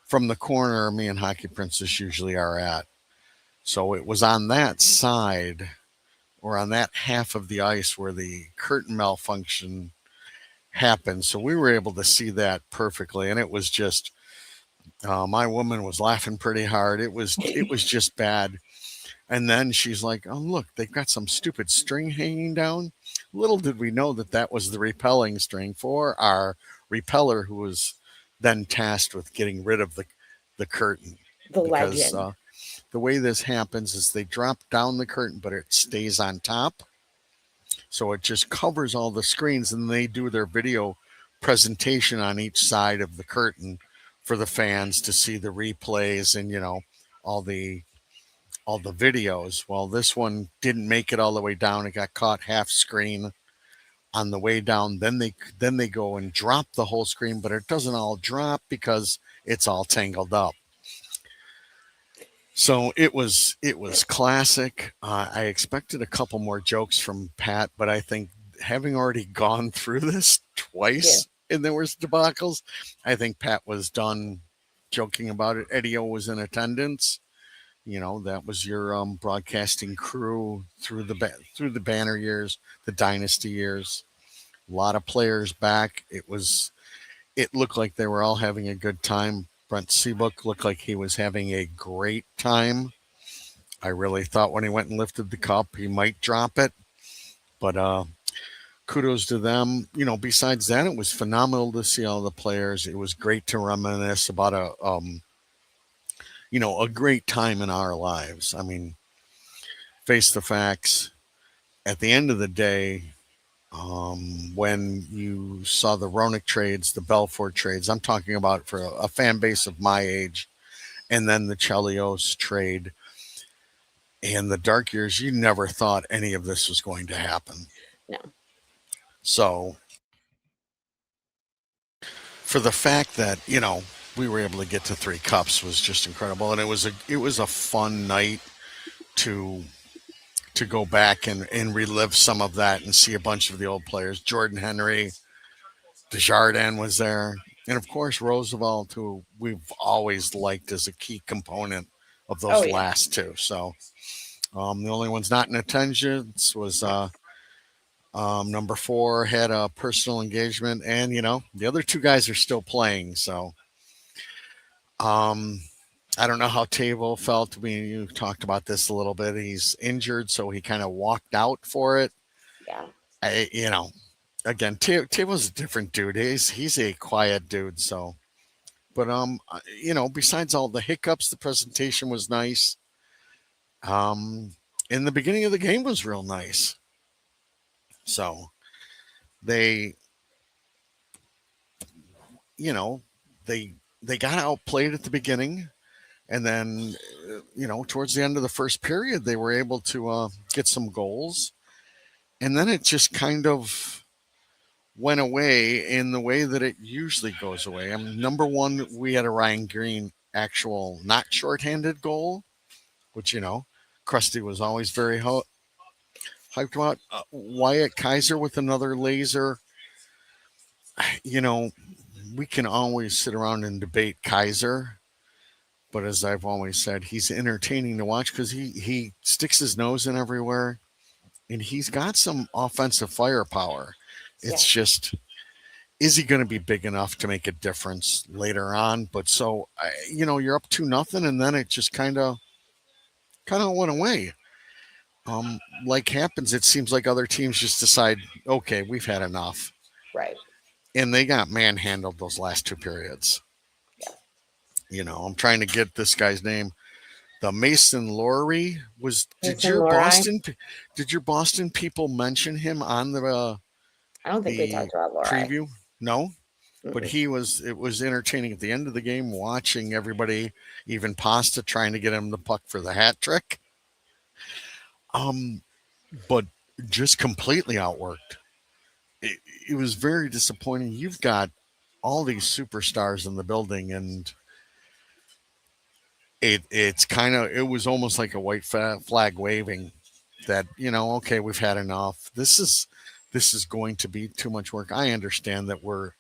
from the corner me and Hockey Princess usually are at. So it was on that side or on that half of the ice where the curtain malfunction happened. So we were able to see that perfectly. And it was just, my woman was laughing pretty hard. It was just bad. And then she's like, "Oh, look, they've got some stupid string hanging down." Little did we know that that was the repelling string for our repeller, who was then tasked with getting rid of the curtain. The Because legend. the way this happens is they drop down the curtain, but it stays on top. So it just covers all the screens, and they do their video presentation on each side of the curtain for the fans to see the replays and, all the videos. Well, this one didn't make it all the way down. It got caught half screen on the way down. Then they go and drop the whole screen, but it doesn't all drop because it's all tangled up. So it was classic. I expected a couple more jokes from Pat, but I think having already gone through this Yeah. twice and there was debacles, I think Pat was done joking about it. Eddie O was in attendance. That was your broadcasting crew through the banner years, the dynasty years. A lot of players back. It looked like they were all having a good time. Brent Seabook looked like he was having a great time. I really thought when he went and lifted the cup, he might drop it. But kudos to them. Besides that, it was phenomenal to see all the players. It was great to reminisce about a great time in our lives. I mean, face the facts. At the end of the day, when you saw the Ronick trades, the Belfort trades, I'm talking about for a fan base of my age, and then the Chelios trade and the dark years, you never thought any of this was going to happen. No. So for the fact that, we were able to get to 3 cups was just incredible. And it was a fun night to go back and relive some of that and see a bunch of the old players. Jordan Henry, Desjardins was there. And of course, Roosevelt, who we've always liked as a key component of Oh those yeah. last two. So the only ones not in attendance was number 4 had a personal engagement, and the other 2 guys are still playing. So I don't know how Tavo felt. You talked about this a little bit. He's injured, so he kind of walked out for it. Yeah. Again, Tavo's a different dude. He's a quiet dude. So, but besides all the hiccups, the presentation was nice. In the beginning of the game was real nice. So they, you know, they they got outplayed at the beginning, and then towards the end of the first period, they were able to get some goals, and then it just kind of went away in the way that it usually goes away. I mean, number one, we had a Ryan Green actual not shorthanded goal, which Krusty was always very hyped about. Wyatt Kaiser with another laser. You know, we can always sit around and debate Kaiser, but as I've always said, he's entertaining to watch because he sticks his nose in everywhere, and he's got some offensive firepower. It's Yeah. just is he going to be big enough to make a difference later on? But so you're up 2-0, and then it just kind of went away. Like happens, it seems like other teams just decide, okay, we've had enough, Right. and they got manhandled those last two periods. Yeah. I'm trying to get this guy's name. The Mason Laurie was. Did Mason your Lorai. Boston people mention him on I don't think we the talked about Lorai. preview? No, but Mm-mm. he was. It was entertaining at the end of the game watching everybody, even Pasta, trying to get him the puck for the hat trick. Um, but just completely outworked. It, it was very disappointing. You've got all these superstars in the building, and it was almost like a white flag waving that okay, we've had enough. This is going to be too much work. I understand that we're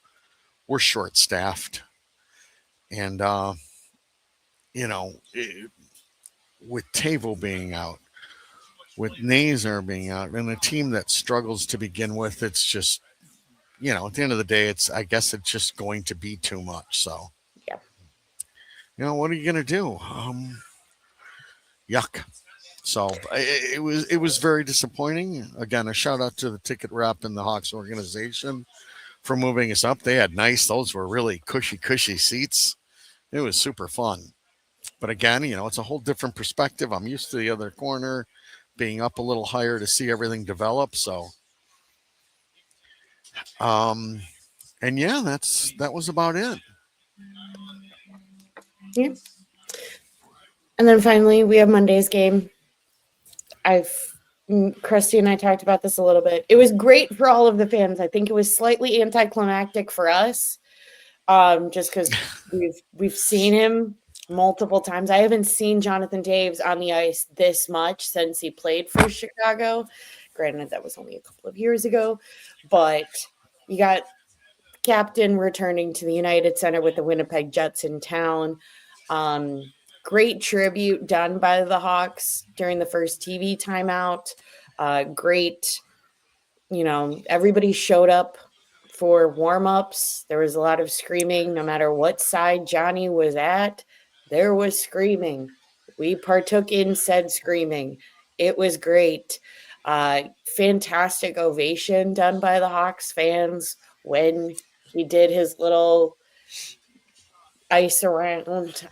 short staffed, and you know it, with Tavo being out, with Nazar being out, and a team that struggles to begin with, it's just at the end of the day, I guess it's just going to be too much. So Yeah. what are you gonna do? Yuck. So it was very disappointing. Again, a shout out to the ticket rep and the Hawks organization for moving us up. They had those were really cushy seats. It was super fun. But again, it's a whole different perspective. I'm used to the other corner, being up a little higher to see everything develop. So, um, and yeah, that was about it. Yeah. And then finally, we have Monday's game. Christy and I talked about this a little bit. It was great for all of the fans. I think it was slightly anticlimactic for us, just because we've seen him multiple times. I haven't seen Jonathan Daves on the ice this much since he played for Chicago. Granted, that was only a couple of years ago, but you got captain returning to the United Center with the Winnipeg Jets in town. Um, Great tribute done by the Hawks during the first TV timeout. Great, everybody showed up for warm-ups. There was a lot of screaming. No matter what side Johnny was at, there was screaming. We partook in said screaming. It was great. Fantastic ovation done by the Hawks fans when he did his little ice around.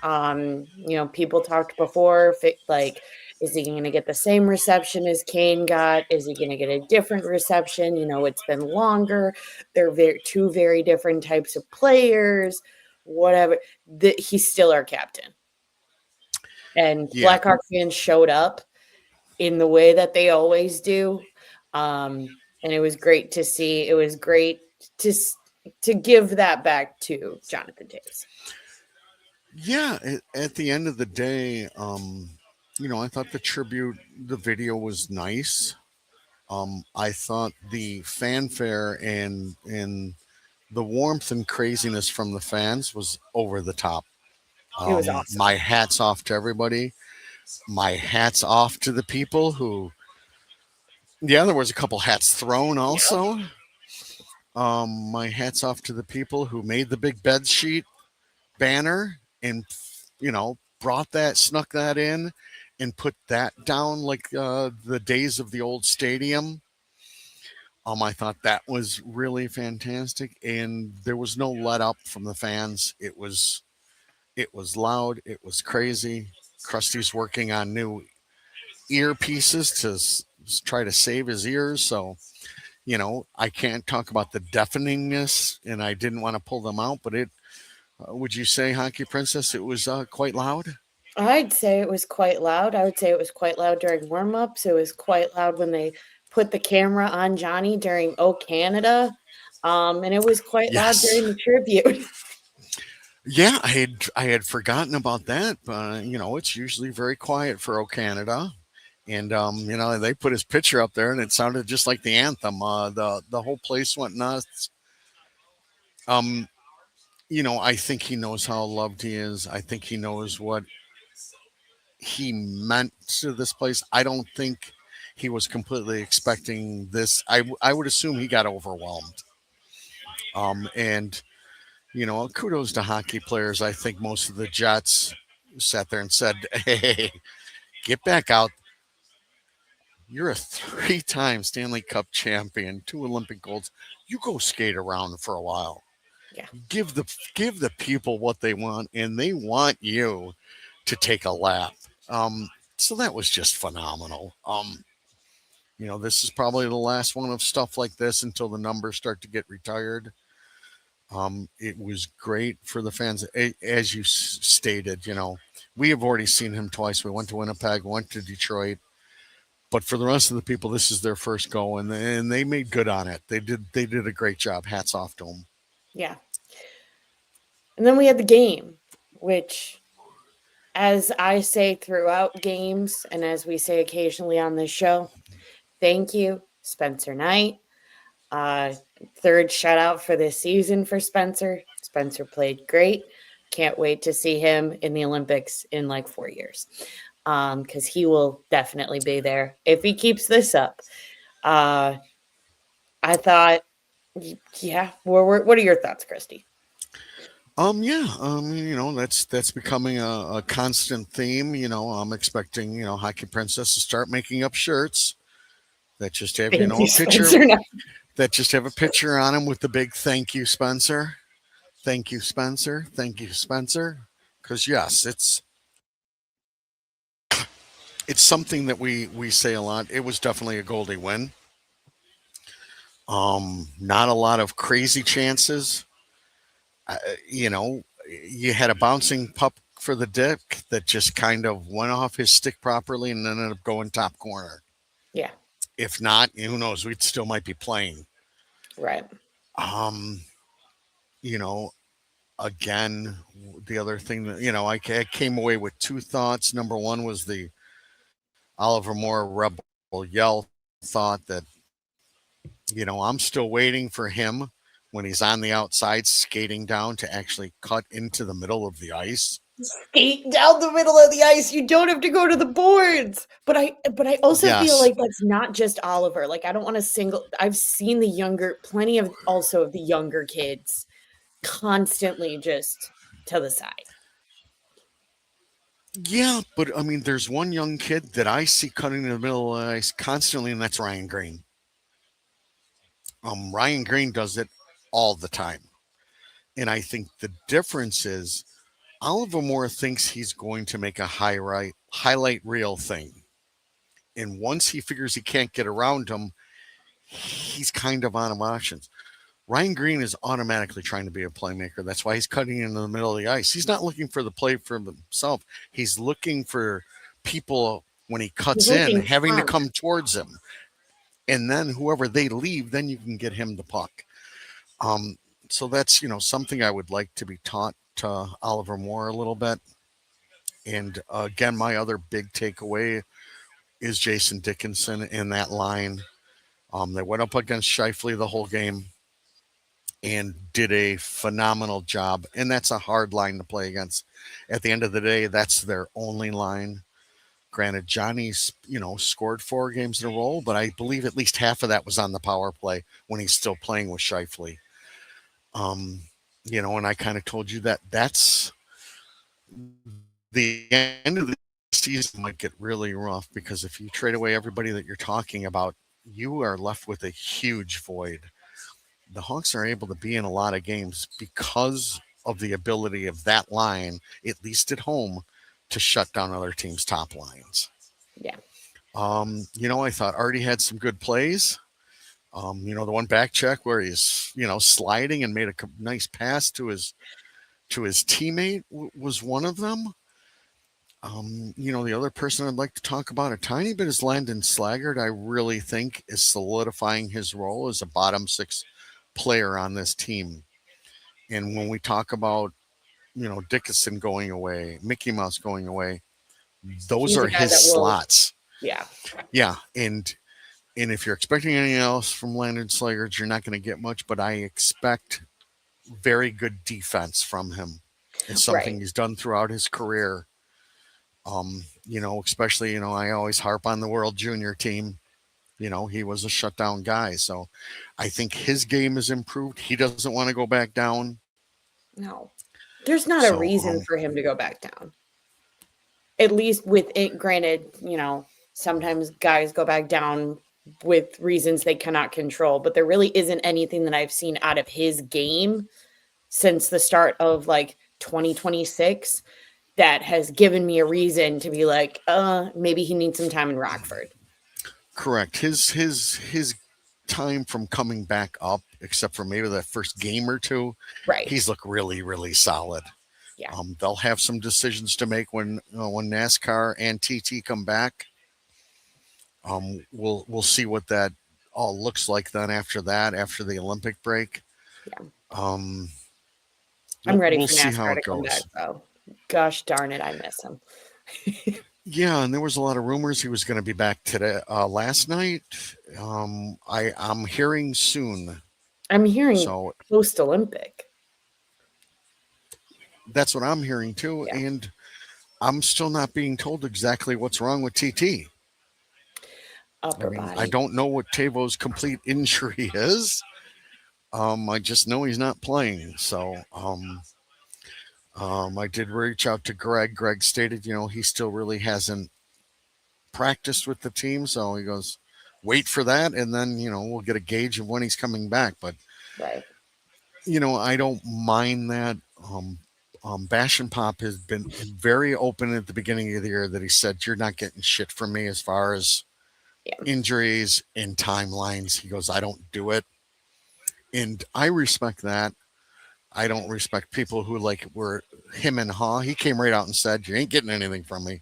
People talked before, like, is he going to get the same reception as Kane got? Is he going to get a different reception? It's been longer. They're two very different types of players. Whatever. He's still our captain. And Yeah, Blackhawk fans showed up in the way that they always do. And it was great to see. It was great to to give that back to Jonathan Davis. yeah. At the end of the day, I thought the video was nice. I thought the fanfare and the warmth and craziness from the fans was over the top. It was awesome. My hats off to everybody. My hats off to the people who, yeah, there was a couple hats thrown Yep. also. My hats off to the people who made the big bed sheet banner and, snuck that in and put that down like the days of the old stadium. I thought that was really fantastic, and there was no let up from the fans. It was loud. It was crazy. Krusty's working on new earpieces to try to save his ears. So, I can't talk about the deafeningness, and I didn't want to pull them out. But would you say, Hockey Princess, it was quite loud? I'd say it was quite loud. I would say it was quite loud during warm-ups. It was quite loud when they put the camera on Johnny during "Oh Canada," and it was quite loud Yes. during the tribute. Yeah, I had forgotten about that. It's usually very quiet for O Canada, and they put his picture up there, and it sounded just like the anthem. The whole place went nuts. Um, I think he knows how loved he is. I think he knows what he meant to this place. I don't think he was completely expecting this. I would assume he got overwhelmed. And kudos to hockey players. I think most of the Jets sat there and said, "Hey, get back out. You're a three-time Stanley Cup champion, two Olympic golds. You go skate around for a while. Yeah. Give the people what they want, and they want you to take a lap." So that was just phenomenal. This is probably the last one of stuff like this until the numbers start to get retired. It was great for the fans, as you stated. We have already seen him twice. We went to Winnipeg, went to Detroit, but for the rest of the people, this is their first go, and they made good on it. They did a great job. Hats off to them. Yeah. And then we had the game, which, as I say throughout games and as we say occasionally on this show, thank you, Spencer Knight. Uh, Third shutout for this season for Spencer. Spencer played great. Can't wait to see him in the Olympics in like 4 years, because he will definitely be there if he keeps this up. Uh, I thought, yeah. What are your thoughts, Christy? Yeah, that's becoming a constant theme. I'm expecting Hockey Princess to start making up shirts that just have Thank a you, picture Spencer. that just have a picture on them with the big "Thank you, Spencer." Thank you, Spencer. Thank you, Spencer. Because yes, it's something that we say a lot. It was definitely a Goldie win. Not a lot of crazy chances. Uh, you know, you had a bouncing puck for the dick that just kind of went off his stick properly and ended up going top corner. Yeah, If not, who knows? We'd still might be playing. right. Um, you know, Again, the other thing that I came away with two thoughts. Number one was the Oliver Moore rebel yell thought that I'm still waiting for him when he's on the outside skating down to actually cut into the middle of the ice. Skate down the middle of the ice. You don't have to go to the boards. But I also feel Yes, like that's not just Oliver. Like, I don't want to single. I've seen plenty of also of the younger kids constantly just to the side. yeah, but I mean, there's one young kid that I see cutting in the middle of the ice constantly, and that's Ryan Green. Ryan Green does it all the time, and I think the difference is Oliver Moore thinks he's going to make a highlight reel thing. And once he figures he can't get around him, he's kind of on options. Ryan Green is automatically trying to be a playmaker. That's why he's cutting into the middle of the ice. He's not looking for the play for himself. He's looking for people when he He's cuts in looking having to front. come towards him. And then whoever they leave, then you can get him the puck. Um, so that's something I would like to be taught to Oliver Moore a little bit. And again, my other big takeaway is Jason Dickinson in that line. They went up against Shifley the whole game and did a phenomenal job. And that's a hard line to play against. At the end of the day, that's their only line. Granted, Johnny's scored 4 games in a row, but I believe at least half of that was on the power play when he's still playing with Shifley. And I kind of told you that that's the end of the season might get really rough because if you trade away everybody that you're talking about, you are left with a huge void. The Hawks are able to be in a lot of games because of the ability of that line, at least at home, to shut down other teams' top lines. Yeah. I thought Artie had some good plays. The one back check where he's sliding and made a nice pass to his teammate was one of them. The other person I'd like to talk about a tiny bit is Landon Slaggard. I really think is solidifying his role as a bottom six player on this team. And when we talk about, Dickinson going away, Mickey Mouse going away, those He's a are guy his that will, slots. yeah. Yeah. And if you're expecting anything else from Landon Slaggard, you're not going to get much, but I expect very good defense from him. It's Right. something he's done throughout his career. Especially, I always harp on the World Junior team. He was a shutdown guy. So I think his game is improved. He doesn't want to go back down. No. There's not a So, reason for him to go back down. At least with it, granted, sometimes guys go back down with reasons they cannot control, but there really isn't anything that I've seen out of his game since the start of like 2026 that has given me a reason to be like, maybe he needs some time in Rockford. correct. His time from coming back up, except for maybe that first game or two, Right. he's looked really, really solid. Yeah. They'll have some decisions to make when NASCAR and TT come back. We'll see what that all looks like then after that, after the Olympic break. Yeah. Um, I'm ready we'll for see how NASCAR it to come back, goes. though. Gosh darn it, I miss him. Yeah, and there was a lot of rumors he was going to be back today. Last night, I'm hearing soon. I'm hearing So post Olympic. that's what I'm hearing too, Yeah. and I'm still not being told exactly what's wrong with TT. Upper I body. don't know what Tavo's complete injury is. I just know he's not playing. So, I did reach out to Greg. Greg stated, he still really hasn't practiced with the team. So he goes, wait for that. And then, we'll get a gauge of when he's coming back. But, Right. I don't mind that. Bash and Pop has been very open at the beginning of the year that he said, you're not getting shit from me as far as Yeah. injuries and timelines. He goes, I don't do it. And I respect that. I don't respect people who were him and Haw. He came right out and said, you ain't getting anything from me.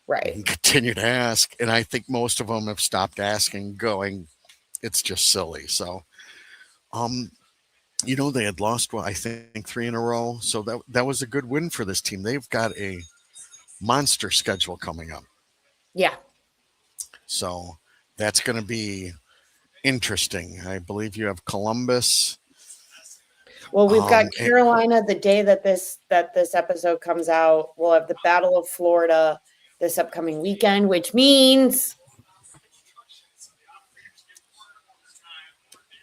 Right. And continue to ask. And I think most of them have stopped asking, going, it's just silly. So, they had lost, I think 3 in a row. So that was a good win for this team. They've got a monster schedule coming up. Yeah. So that's going to be interesting. I believe you have Columbus. Well, we've got Carolina the day that this episode comes out. We'll have the Battle of Florida this upcoming weekend, which means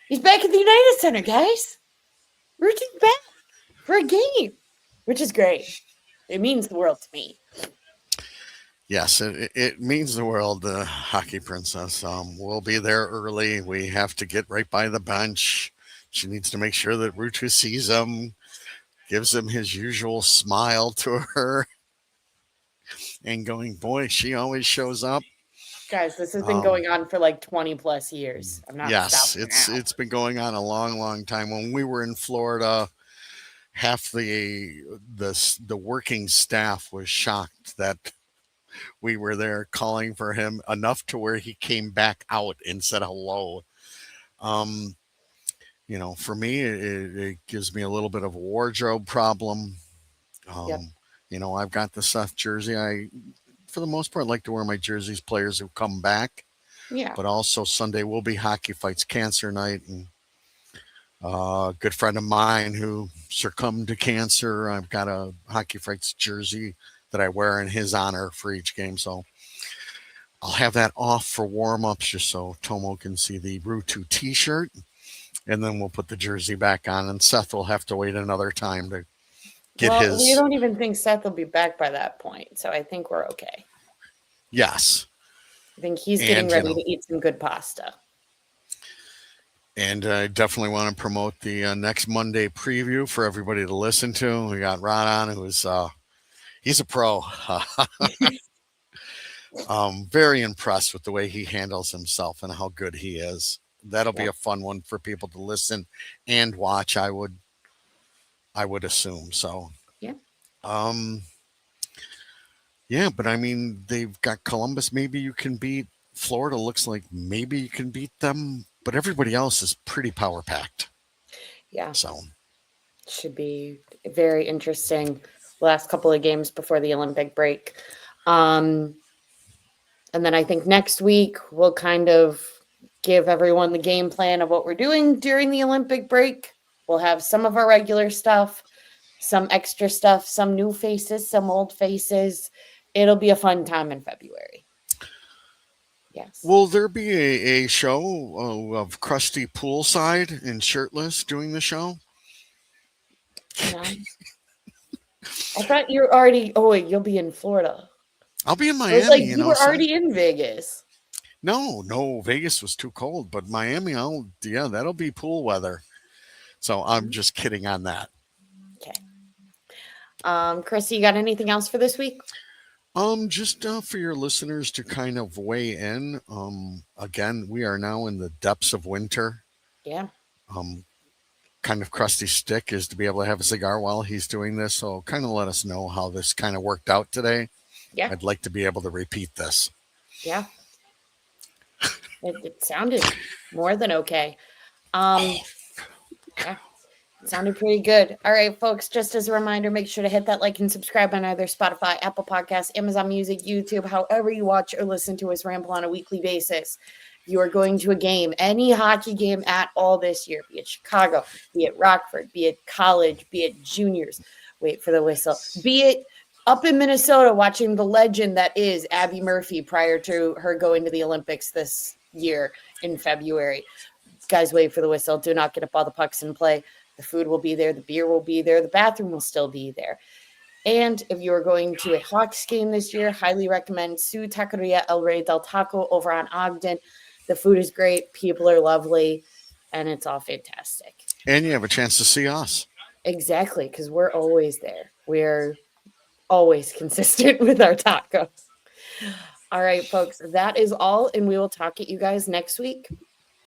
he's back at the United Center, guys. Rudy's back for a game, which is great. It means the world to me. Yes, it means the world, Hockey Princess. We'll be there early. We have to get right by the bench. She needs to make sure that Rutu sees him, gives him his usual smile to her, and going, boy, she always shows up. Guys, this has been going on for like 20 plus years. I'm not stopping now. It's been going on a long, long time. When we were in Florida, half the working staff was shocked that we were there calling for him enough to where he came back out and said hello. For me, it gives me a little bit of a wardrobe problem. Yep. I've got the Seth jersey. I, for the most part, like to wear my jerseys, players who come back. Yeah. But also Sunday will be Hockey Fights Cancer Night. And a good friend of mine who succumbed to cancer, I've got a Hockey Fights jersey that I wear in his honor for each game. So I'll have that off for warm-ups just so Tomo can see the Rutu t-shirt. And then we'll put the jersey back on. And Seth will have to wait another time to get his. We don't even think Seth will be back by that point. So I think we're okay. Yes. I think he's getting ready to eat some good pasta. And I definitely want to promote the next Monday preview for everybody to listen to. We got Ron on, who's he's a pro. Very impressed with the way he handles himself and how good he is. That'll be a fun one for people to listen and watch. I would assume so. Yeah. Yeah, but I mean, they've got Columbus. Maybe you can beat Florida. Looks like maybe you can beat them, but everybody else is pretty power packed. Yeah. So should be very interesting. Last couple of games before the Olympic break. And then I think next week we'll kind of give everyone the game plan of what we're doing during the Olympic break. We'll have some of our regular stuff, some extra stuff, some new faces, some old faces. It'll be a fun time in February. Yes. Will there be a show of Krusty poolside and shirtless doing the show? No. I thought you're already. Oh wait, you'll be in Florida. I'll be in I was like, Miami, you were so already in Vegas. no, Vegas was too cold, but Miami, yeah, that'll be pool weather. So I'm just kidding on that. Okay. Chrissy, you got anything else for this week? Just for your listeners to kind of weigh in. Again, we are now in the depths of winter. Yeah. Um, Kind of crusty stick is to be able to have a cigar while he's doing this. So kind of let us know how this kind of worked out today. Yeah. I'd like to be able to repeat this. Yeah. It sounded more than okay. Yeah. It sounded pretty good. All right, folks, just as a reminder, make sure to hit that like and subscribe on either Spotify, Apple Podcasts, Amazon Music, YouTube, however you watch or listen to us ramble on a weekly basis. If you are going to a game, any hockey game at all this year, be it Chicago, be it Rockford, be it college, be it juniors, wait for the whistle, be it up in Minnesota watching the legend that is Abby Murphy prior to her going to the Olympics this year in February. Guys, wait for the whistle. Do not get up all the pucks in play. The food will be there. The beer will be there. The bathroom will still be there. And if you are going to a Hawks game this year, highly recommend Su Taqueria El Rey del Taco over on Ogden. The food is great. People are lovely. And it's all fantastic. And you have a chance to see us. Exactly, because we're always there. We're always consistent with our tacos. All right, folks, that is all. And we will talk at you guys next week.